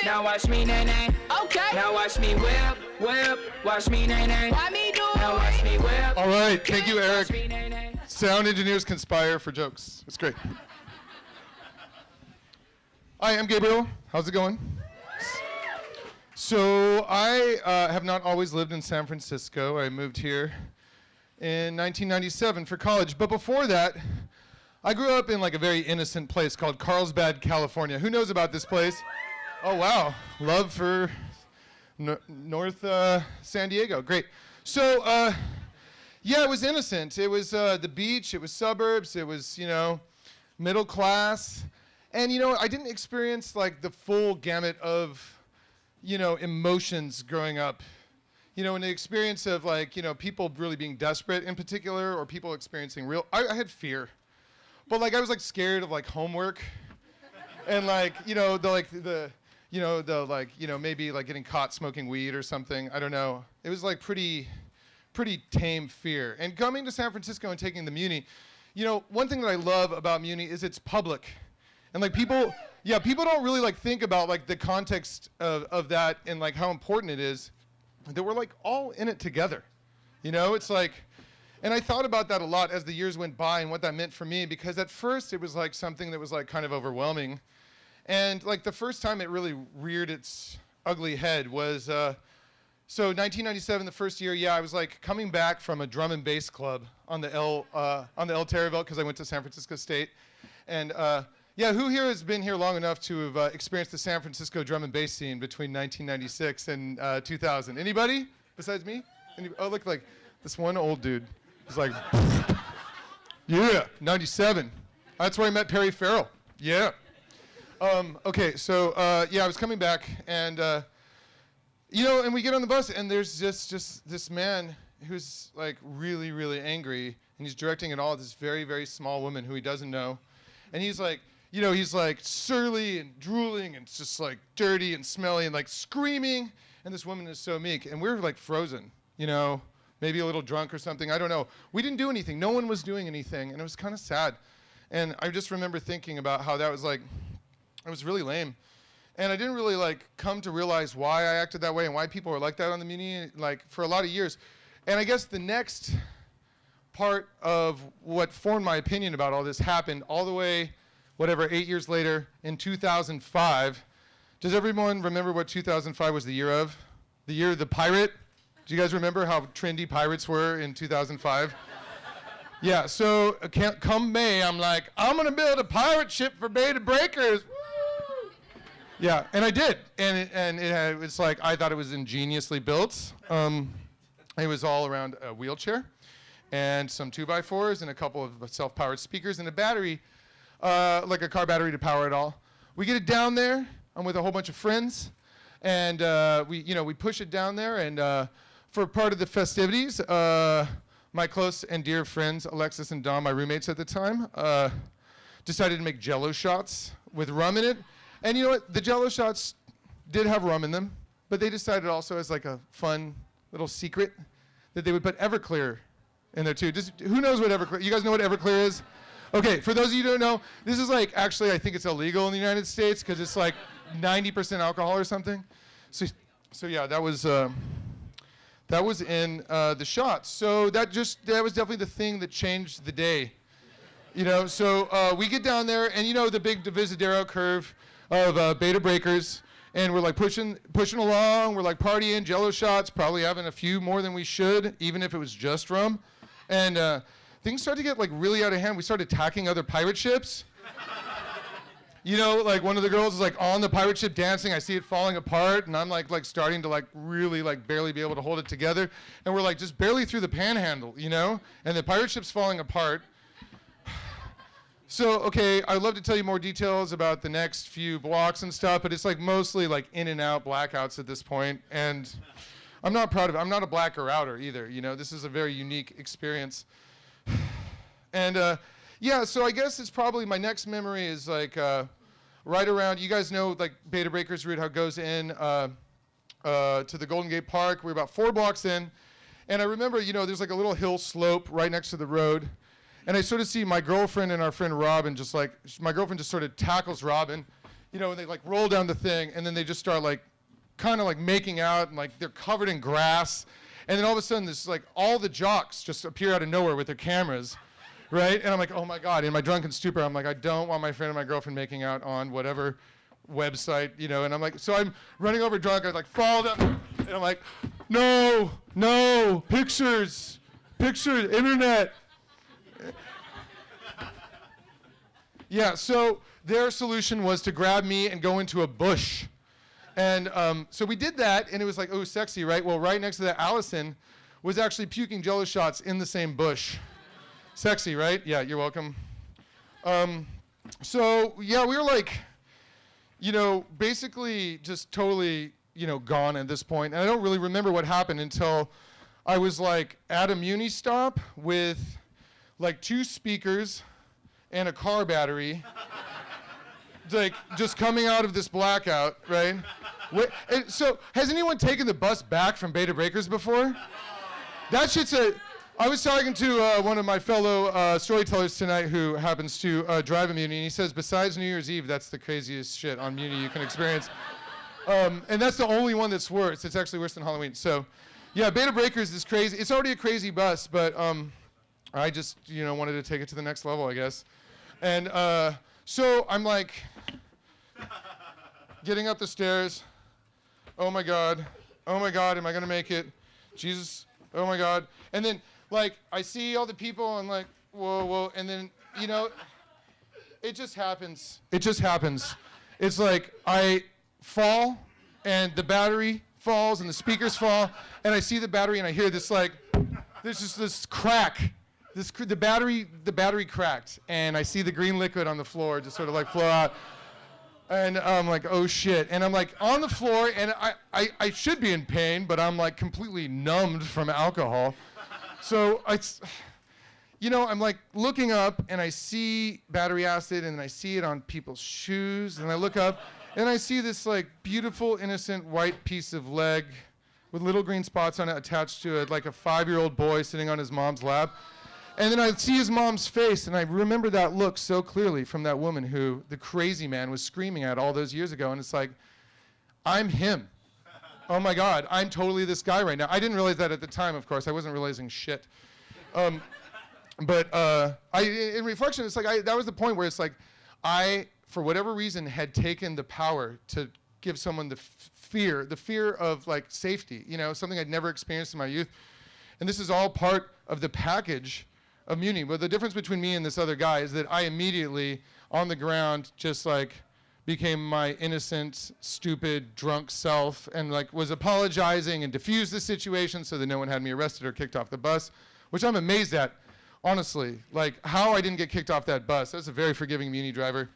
it. Now watch me, nay. Okay. Now watch me whip. Watch me, nay. Why me do it? Now watch me whip. All right, thank you, Eric. Sound engineers conspire for jokes. It's great. Hi, I'm Gabriel. How's it going? So I have not always lived in San Francisco. I moved here in 1997 for college. But before that, I grew up in like a very innocent place called Carlsbad, California. Who knows about this place? Oh, wow. Love for North San Diego. Great. So, yeah, it was innocent. It was the beach. It was suburbs. It was, middle class. And, I didn't experience like the full gamut of, emotions growing up. In the experience of like, people really being desperate in particular, or people experiencing real, I had fear. But like, I was like scared of like homework and like, maybe like getting caught smoking weed or something. I don't know. It was like pretty tame fear. And coming to San Francisco and taking the Muni, one thing that I love about Muni is it's public. And like people don't really like think about like the context of that and like how important it is that we're like all in it together. It's like, and I thought about that a lot as the years went by and what that meant for me, because at first it was like something that was like kind of overwhelming. And like the first time it really reared its ugly head was, so 1997, the first year, I was like coming back from a drum and bass club on the El Terraville, because I went to San Francisco State. And who here has been here long enough to have experienced the San Francisco drum and bass scene between 1996 and 2000? Anybody besides me? Oh, look, like this one old dude. He's like, yeah, 97. That's where I met Perry Farrell. Yeah. Okay, so I was coming back, and and we get on the bus, and there's just this man who's like really, really angry, and he's directing it all at this very, very small woman who he doesn't know, and he's like, he's like surly and drooling, and it's just like dirty and smelly and like screaming, and this woman is so meek, and we're like frozen, maybe a little drunk or something, I don't know. We didn't do anything. No one was doing anything, and it was kind of sad. And I just remember thinking about how that was like, it was really lame. And I didn't really like come to realize why I acted that way and why people were like that on the Muni, like for a lot of years. And I guess the next part of what formed my opinion about all this happened all the way, 8 years later, in 2005. Does everyone remember what 2005 was the year of? The year of the pirate? Do you guys remember how trendy pirates were in 2005? Yeah, so come May, I'm like, I'm gonna build a pirate ship for Beta Breakers. Woo! Yeah, and I did, and it's like, I thought it was ingeniously built. It was all around a wheelchair, and some 2x4s, and a couple of self-powered speakers, and a battery, like a car battery to power it all. We get it down there. I'm with a whole bunch of friends, and we push it down there, and for part of the festivities, my close and dear friends, Alexis and Dom, my roommates at the time, decided to make Jell-O shots with rum in it. And you know what? The Jell-O shots did have rum in them, but they decided also as like a fun little secret that they would put Everclear in there too. Who knows what Everclear? You guys know what Everclear is? Okay, for those of you who don't know, this is like, actually I think it's illegal in the United States because it's like 90% alcohol or something. So yeah, that was in the shots. So that was definitely the thing that changed the day. So we get down there, and the big Divisadero curve of Beta Breakers, and we're like pushing along. We're like partying, Jell-O shots, probably having a few more than we should, even if it was just rum. And things started to get like really out of hand. We started attacking other pirate ships. Like one of the girls is like on the pirate ship dancing. I see it falling apart, and I'm like starting to like really like barely be able to hold it together. And we're like just barely through the panhandle, and the pirate ship's falling apart. So, okay, I'd love to tell you more details about the next few blocks and stuff, but it's like mostly like in and out blackouts at this point, and I'm not proud of it. I'm not a blacker outer either, This is a very unique experience. And yeah, so I guess it's probably my next memory is like right around, you guys know like Beta Breakers route, how it goes in to the Golden Gate Park. We're about 4 blocks in, and I remember, there's like a little hill slope right next to the road. And I sort of see my girlfriend and our friend Robin my girlfriend just sort of tackles Robin, and they like roll down the thing, and then they just start like, kind of like making out, and like they're covered in grass, and then all of a sudden this like all the jocks just appear out of nowhere with their cameras, right? And I'm like, oh my God! In my drunken stupor, I'm like, I don't want my friend and my girlfriend making out on whatever website, and I'm like, so I'm running over drunk, I like fall down, and I'm like, no, pictures, internet. Yeah, so their solution was to grab me and go into a bush. And so we did that, and it was like, oh, sexy, right? Well, right next to that, Allison was actually puking Jell-O shots in the same bush. Sexy, right? Yeah, you're welcome. So, yeah, we were like, basically just totally, gone at this point. And I don't really remember what happened until I was like at a Muni stop with like 2 speakers and a car battery, like just coming out of this blackout, right? And so, has anyone taken the bus back from Beta Breakers before? That shit's I was talking to one of my fellow storytellers tonight who happens to drive a Muni, and he says, besides New Year's Eve, that's the craziest shit on Muni you can experience. And that's the only one that's worse. It's actually worse than Halloween. So, yeah, Beta Breakers is crazy. It's already a crazy bus, but I just, wanted to take it to the next level, I guess. And so I'm like getting up the stairs. Oh my God, am I gonna make it? Jesus, oh my God. And then like I see all the people and like, whoa, and then, it just happens. It's like I fall and the battery falls and the speakers fall, and I see the battery and I hear this like, there's just this crack. The battery cracked, and I see the green liquid on the floor just sort of like flow out. And I'm like, oh shit. And I'm like on the floor, and I should be in pain, but I'm like completely numbed from alcohol. So I'm like looking up, and I see battery acid, and I see it on people's shoes, and I look up, and I see this like beautiful, innocent white piece of leg with little green spots on it attached to it, like a 5-year-old boy sitting on his mom's lap. And then I see his mom's face, and I remember that look so clearly from that woman who the crazy man was screaming at all those years ago. And it's like, I'm him. Oh my God, I'm totally this guy right now. I didn't realize that at the time, of course. I wasn't realizing shit. But in reflection, it's like that was the point where it's like I, for whatever reason, had taken the power to give someone the fear of like safety, something I'd never experienced in my youth. And this is all part of the package of Muni. But the difference between me and this other guy is that I immediately, on the ground, just like became my innocent, stupid, drunk self, and like was apologizing and diffused the situation so that no one had me arrested or kicked off the bus, which I'm amazed at, honestly. Like how I didn't get kicked off that bus. That's a very forgiving Muni driver.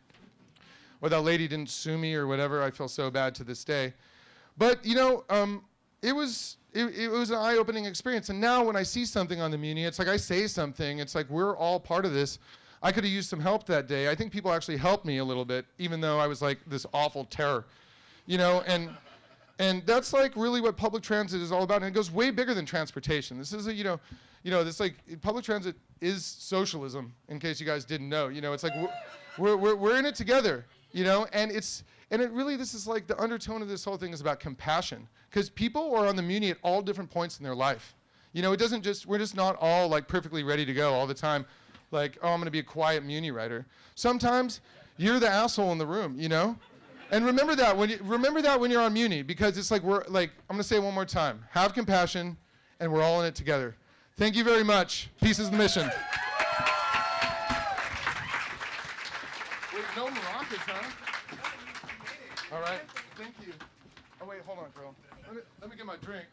Or that lady didn't sue me or whatever. I feel so bad to this day. But it was an eye-opening experience. And now when I see something on the Muni, it's like I say something. It's like we're all part of this. I could have used some help that day. I think people actually helped me a little bit, even though I was like this awful terror, and that's like really what public transit is all about. And it goes way bigger than transportation. This is this like public transit is socialism. In case you guys didn't know, it's like we're in it together, and it really, this is like the undertone of this whole thing is about compassion. Because people are on the Muni at all different points in their life. It doesn't just, we're just not all like perfectly ready to go all the time. Like, oh, I'm gonna be a quiet Muni rider. Sometimes you're the asshole in the room, And remember that when you're on Muni, because it's like I'm gonna say it one more time. Have compassion, and we're all in it together. Thank you very much. Peace is the mission. With no maracas, huh? All right, thank you. Oh wait, hold on, girl. Let me get my drink.